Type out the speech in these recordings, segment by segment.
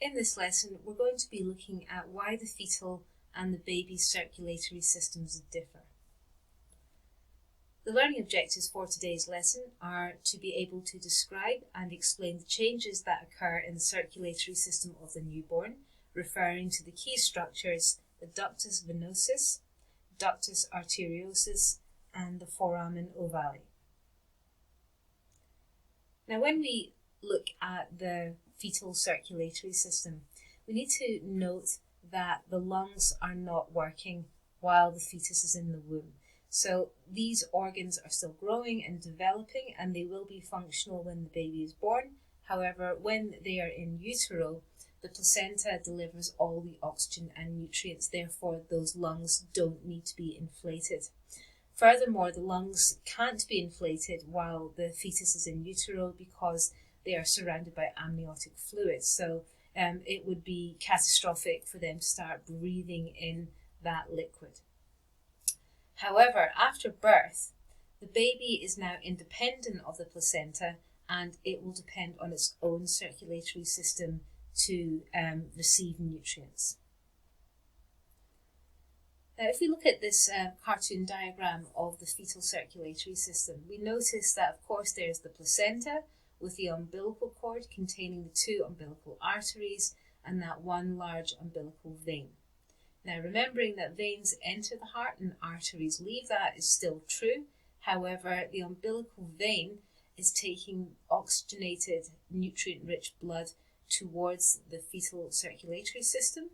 In this lesson, we're going to be looking at why the fetal and the baby's circulatory systems differ. The learning objectives for today's lesson are to be able to describe and explain the changes that occur in the circulatory system of the newborn, referring to the key structures, the ductus venosus, ductus arteriosus, and the foramen ovale. Now, when we look at the fetal circulatory system, we need to note that the lungs are not working while the fetus is in the womb. So these organs are still growing and developing, and they will be functional when the baby is born. However, when they are in utero, the placenta delivers all the oxygen and nutrients, therefore those lungs don't need to be inflated. Furthermore, the lungs can't be inflated while the fetus is in utero because they are surrounded by amniotic fluid. So it would be catastrophic for them to start breathing in that liquid. However, after birth, the baby is now independent of the placenta and it will depend on its own circulatory system to receive nutrients. Now, if we look at this cartoon diagram of the fetal circulatory system, we notice that, of course, there's the placenta with the umbilical cord containing the two umbilical arteries and that one large umbilical vein. Now, remembering that veins enter the heart and arteries leave, that is still true. However, the umbilical vein is taking oxygenated, nutrient-rich blood towards the fetal circulatory system,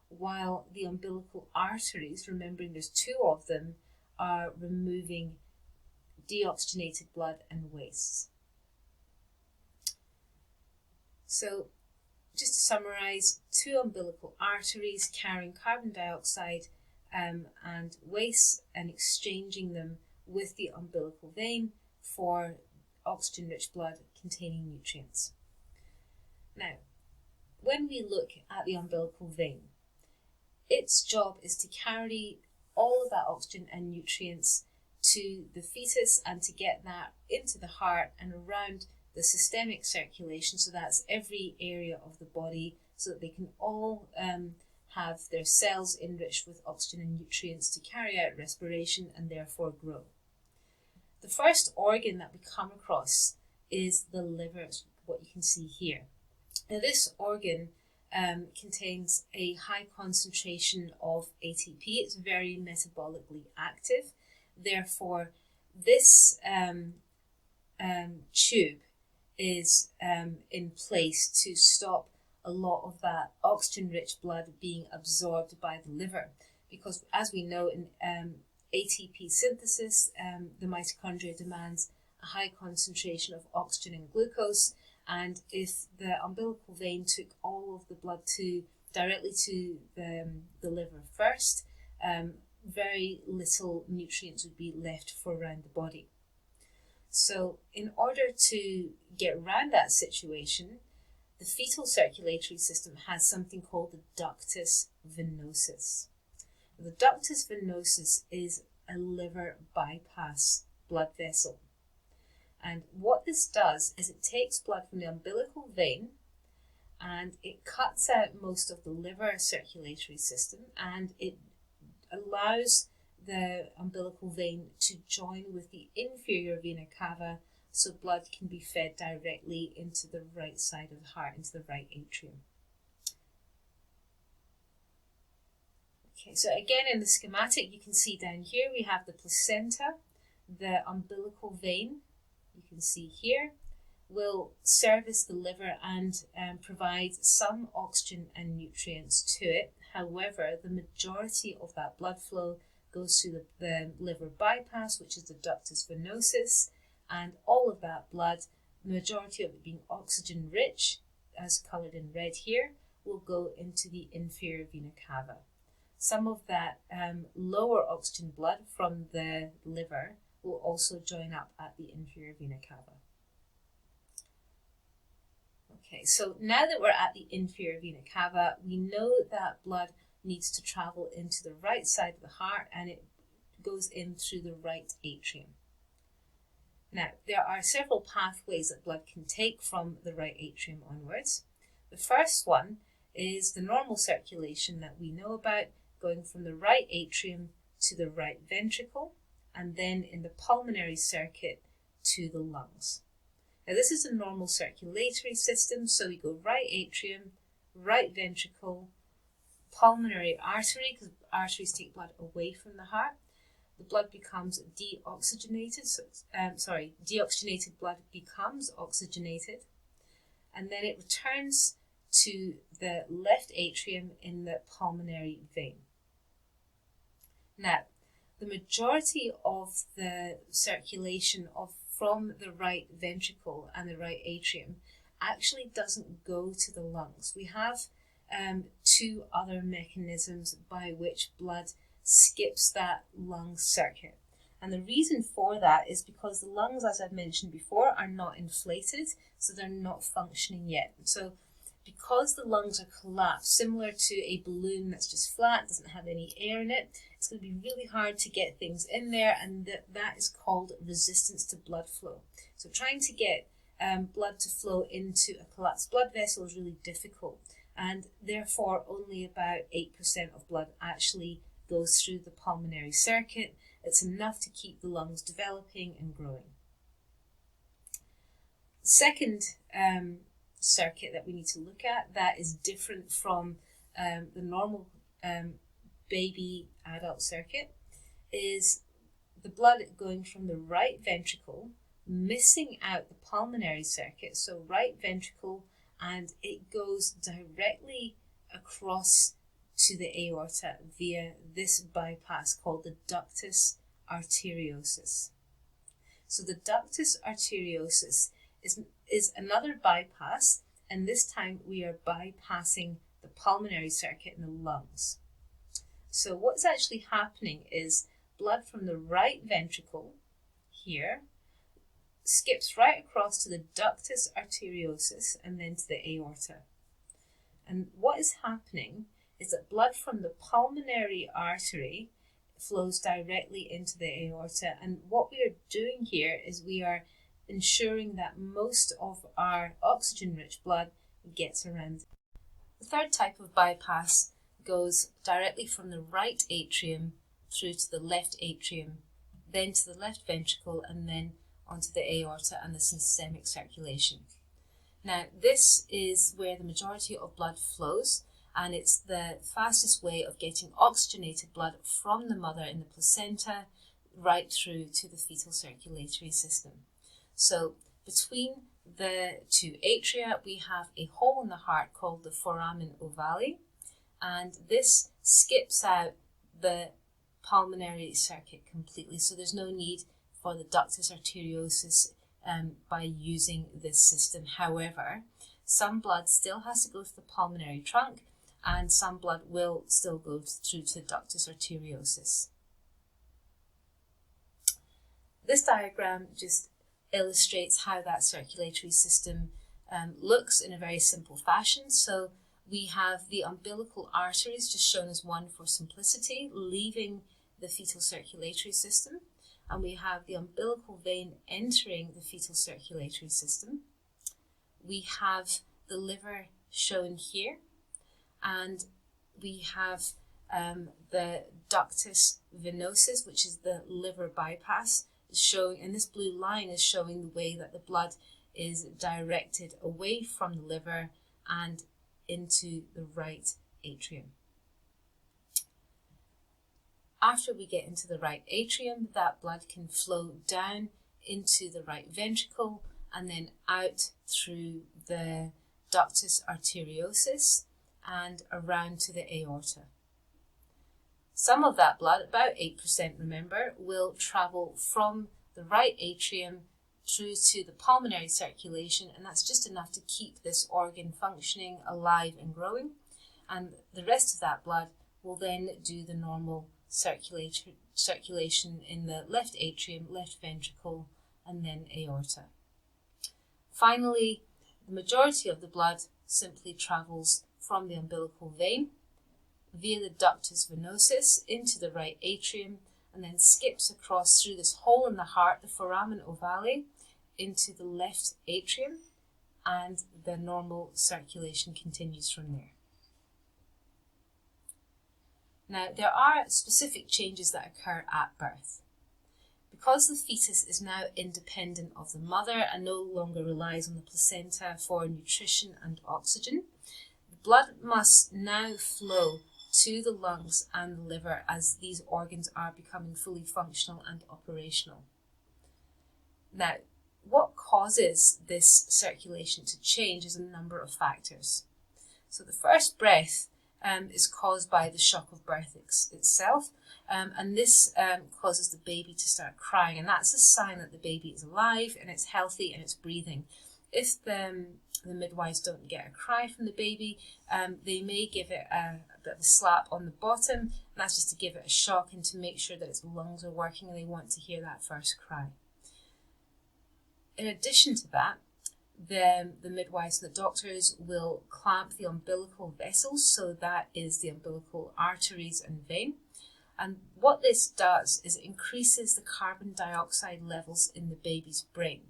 while the umbilical arteries, remembering there's two of them, are removing deoxygenated blood and wastes. So, just to summarise, two umbilical arteries carrying carbon dioxide and waste and exchanging them with the umbilical vein for oxygen-rich blood containing nutrients. Now, when we look at the umbilical vein, its job is to carry all of that oxygen and nutrients to the fetus and to get that into the heart and around the systemic circulation, so that's every area of the body, so that they can all have their cells enriched with oxygen and nutrients to carry out respiration and therefore grow. The first organ that we come across is the liver, what you can see here. Now, this organ contains a high concentration of ATP. It's very metabolically active. Therefore, this tube is in place to stop a lot of that oxygen-rich blood being absorbed by the liver. Because as we know, in ATP synthesis, the mitochondria demands a high concentration of oxygen and glucose, and if the umbilical vein took all of the blood directly to the liver first, very little nutrients would be left for around the body. So in order to get around that situation, the fetal circulatory system has something called the ductus venosus. The ductus venosus is a liver bypass blood vessel. And what this does is it takes blood from the umbilical vein and it cuts out most of the liver circulatory system, and it allows the umbilical vein to join with the inferior vena cava so blood can be fed directly into the right side of the heart, into the right atrium. Okay, so again in the schematic you can see down here we have the placenta, the umbilical vein, you can see here, will service the liver and provide some oxygen and nutrients to it. However, the majority of that blood flow goes through the liver bypass, which is the ductus venosus, and all of that blood, the majority of it being oxygen rich, as coloured in red here, will go into the inferior vena cava. Some of that lower oxygen blood from the liver will also join up at the inferior vena cava. Okay, so now that we're at the inferior vena cava, we know that blood needs to travel into the right side of the heart and it goes in through the right atrium. Now, there are several pathways that blood can take from the right atrium onwards. The first one is the normal circulation that we know about, going from the right atrium to the right ventricle, and then in the pulmonary circuit to the lungs. Now this is a normal circulatory system, so we go right atrium, right ventricle, pulmonary artery, because arteries take blood away from the heart. The blood becomes deoxygenated, deoxygenated blood becomes oxygenated, and then it returns to the left atrium in the pulmonary vein. Now, the majority of the circulation from the right ventricle and the right atrium actually doesn't go to the lungs. We have two other mechanisms by which blood skips that lung circuit. And the reason for that is because the lungs, as I've mentioned before, are not inflated, so they're not functioning yet. So because the lungs are collapsed, similar to a balloon that's just flat, doesn't have any air in it, it's going to be really hard to get things in there, and that is called resistance to blood flow. So trying to get blood to flow into a collapsed blood vessel is really difficult, and therefore only about 8% of blood actually goes through the pulmonary circuit. It's enough to keep the lungs developing and growing. Second circuit that we need to look at that is different from the normal baby adult circuit is the blood going from the right ventricle, missing out the pulmonary circuit, so right ventricle, and it goes directly across to the aorta via this bypass called the ductus arteriosus. So the ductus arteriosus is another bypass, and this time we are bypassing the pulmonary circuit in the lungs. So what's actually happening is blood from the right ventricle here skips right across to the ductus arteriosus and then to the aorta. And what is happening is that blood from the pulmonary artery flows directly into the aorta, and what we are doing here is we are ensuring that most of our oxygen-rich blood gets around. The third type of bypass goes directly from the right atrium through to the left atrium, then to the left ventricle, and then onto the aorta and the systemic circulation. Now, this is where the majority of blood flows, and it's the fastest way of getting oxygenated blood from the mother in the placenta right through to the fetal circulatory system. So between the two atria, we have a hole in the heart called the foramen ovale, and this skips out the pulmonary circuit completely. So there's no need for the ductus arteriosus by using this system. However, some blood still has to go to the pulmonary trunk, and some blood will still go through to ductus arteriosus. This diagram just illustrates how that circulatory system looks in a very simple fashion. So we have the umbilical arteries, just shown as one for simplicity, leaving the fetal circulatory system, and we have the umbilical vein entering the fetal circulatory system. We have the liver shown here, and we have the ductus venosus, which is the liver bypass, showing, and this blue line is showing the way that the blood is directed away from the liver and into the right atrium. After we get into the right atrium, that blood can flow down into the right ventricle and then out through the ductus arteriosus and around to the aorta. Some of that blood, about 8% remember, will travel from the right atrium through to the pulmonary circulation, and that's just enough to keep this organ functioning, alive and growing. And the rest of that blood will then do the normal circulation in the left atrium, left ventricle, and then aorta. Finally, the majority of the blood simply travels from the umbilical vein via the ductus venosus into the right atrium, and then skips across through this hole in the heart, the foramen ovale, into the left atrium, and the normal circulation continues from there. Now, there are specific changes that occur at birth. Because the fetus is now independent of the mother and no longer relies on the placenta for nutrition and oxygen, the blood must now flow to the lungs and the liver as these organs are becoming fully functional and operational. Now, what causes this circulation to change is a number of factors. So the first breath is caused by the shock of birth itself, and this causes the baby to start crying, and that's a sign that the baby is alive and it's healthy and it's breathing. If the midwives don't get a cry from the baby, they may give it a bit of a slap on the bottom, and that's just to give it a shock and to make sure that its lungs are working, and they want to hear that first cry. In addition to that, the midwives and the doctors will clamp the umbilical vessels, so that is the umbilical arteries and vein. And what this does is it increases the carbon dioxide levels in the baby's brain,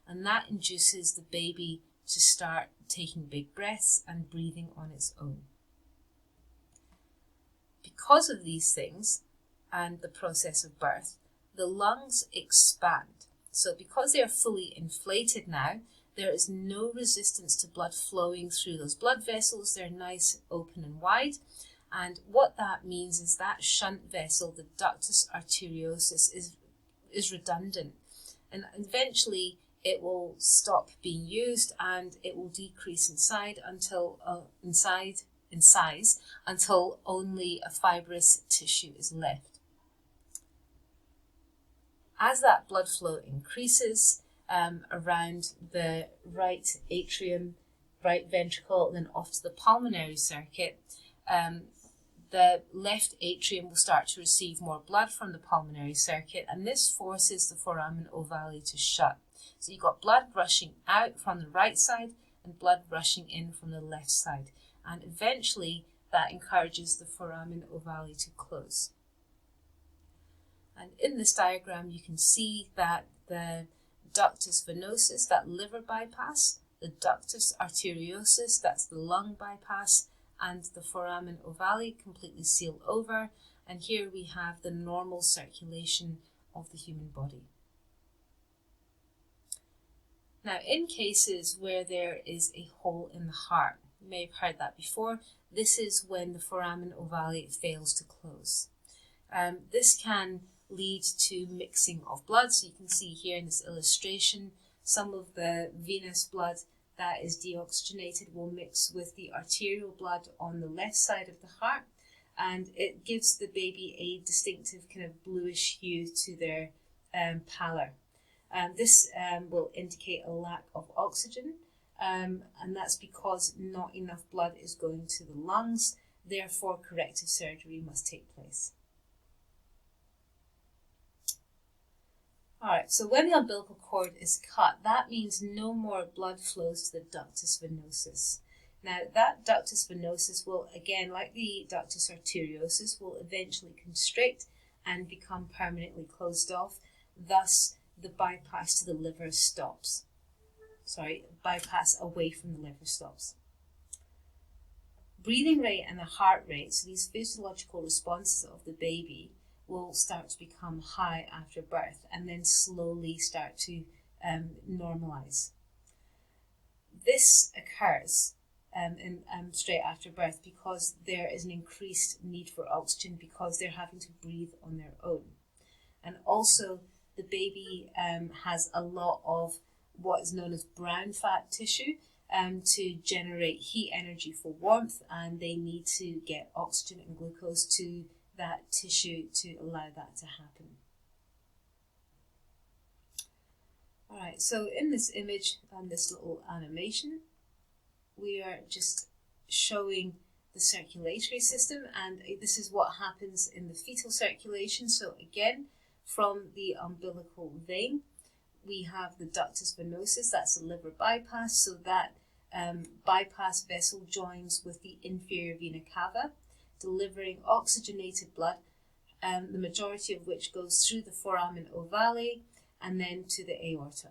and that induces the baby to start taking big breaths and breathing on its own. Because of these things and the process of birth, the lungs expand. So because they are fully inflated now, there is no resistance to blood flowing through those blood vessels. They're nice, open and wide. And what that means is that shunt vessel, the ductus arteriosus, is redundant. And eventually it will stop being used and it will decrease in size until only a fibrous tissue is left. As that blood flow increases around the right atrium, right ventricle, and then off to the pulmonary circuit, the left atrium will start to receive more blood from the pulmonary circuit, and this forces the foramen ovale to shut. So you've got blood rushing out from the right side and blood rushing in from the left side, and eventually that encourages the foramen ovale to close. And in this diagram you can see that the ductus venosus, that liver bypass, the ductus arteriosus, that's the lung bypass, and the foramen ovale completely seal over, and here we have the normal circulation of the human body. Now, in cases where there is a hole in the heart, you may have heard that before, this is when the foramen ovale fails to close. This can lead to mixing of blood. So you can see here in this illustration, some of the venous blood that is deoxygenated will mix with the arterial blood on the left side of the heart, and it gives the baby a distinctive kind of bluish hue to their pallor. This will indicate a lack of oxygen, and that's because not enough blood is going to the lungs, therefore corrective surgery must take place. Alright, so when the umbilical cord is cut, that means no more blood flows to the ductus venosus. Now, that ductus venosus will, again, like the ductus arteriosus, will eventually constrict and become permanently closed off. Thus, the bypass to the liver stops. Bypass away from the liver stops. Breathing rate and the heart rate, so these physiological responses of the baby, will start to become high after birth and then slowly start to normalize. This occurs straight after birth because there is an increased need for oxygen because they're having to breathe on their own. And also the baby has a lot of what is known as brown fat tissue to generate heat energy for warmth, and they need to get oxygen and glucose to that tissue to allow that to happen. Alright, so in this image and this little animation, we are just showing the circulatory system, and this is what happens in the fetal circulation. So again, from the umbilical vein, we have the ductus venosus, that's the liver bypass, so that bypass vessel joins with the inferior vena cava, delivering oxygenated blood, the majority of which goes through the foramen ovale and then to the aorta.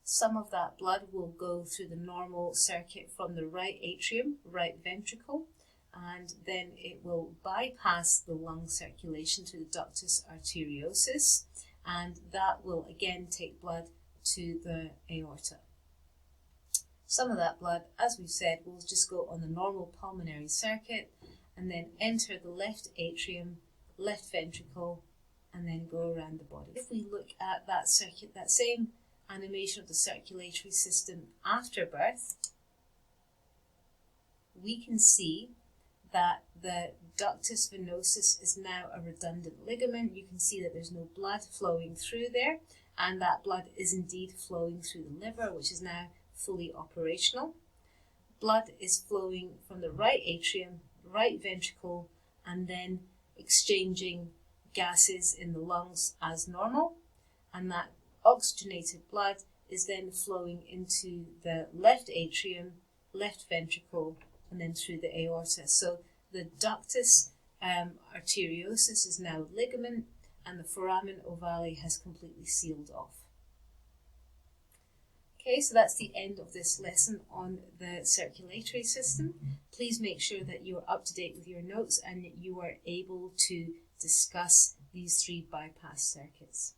Some of that blood will go through the normal circuit from the right atrium, right ventricle, and then it will bypass the lung circulation through the ductus arteriosus, and that will again take blood to the aorta. Some of that blood, as we've said, will just go on the normal pulmonary circuit and then enter the left atrium, left ventricle, and then go around the body. If we look at that same animation of the circulatory system after birth, we can see that the ductus venosus is now a redundant ligament. You can see that there's no blood flowing through there, and that blood is indeed flowing through the liver, which is now fully operational. Blood is flowing from the right atrium, right ventricle, and then exchanging gases in the lungs as normal, and that oxygenated blood is then flowing into the left atrium, left ventricle, and then through the aorta. So the ductus arteriosus is now ligament, and the foramen ovale has completely sealed off. Okay, so that's the end of this lesson on the circulatory system. Please make sure that you're up to date with your notes and that you are able to discuss these 3 bypass circuits.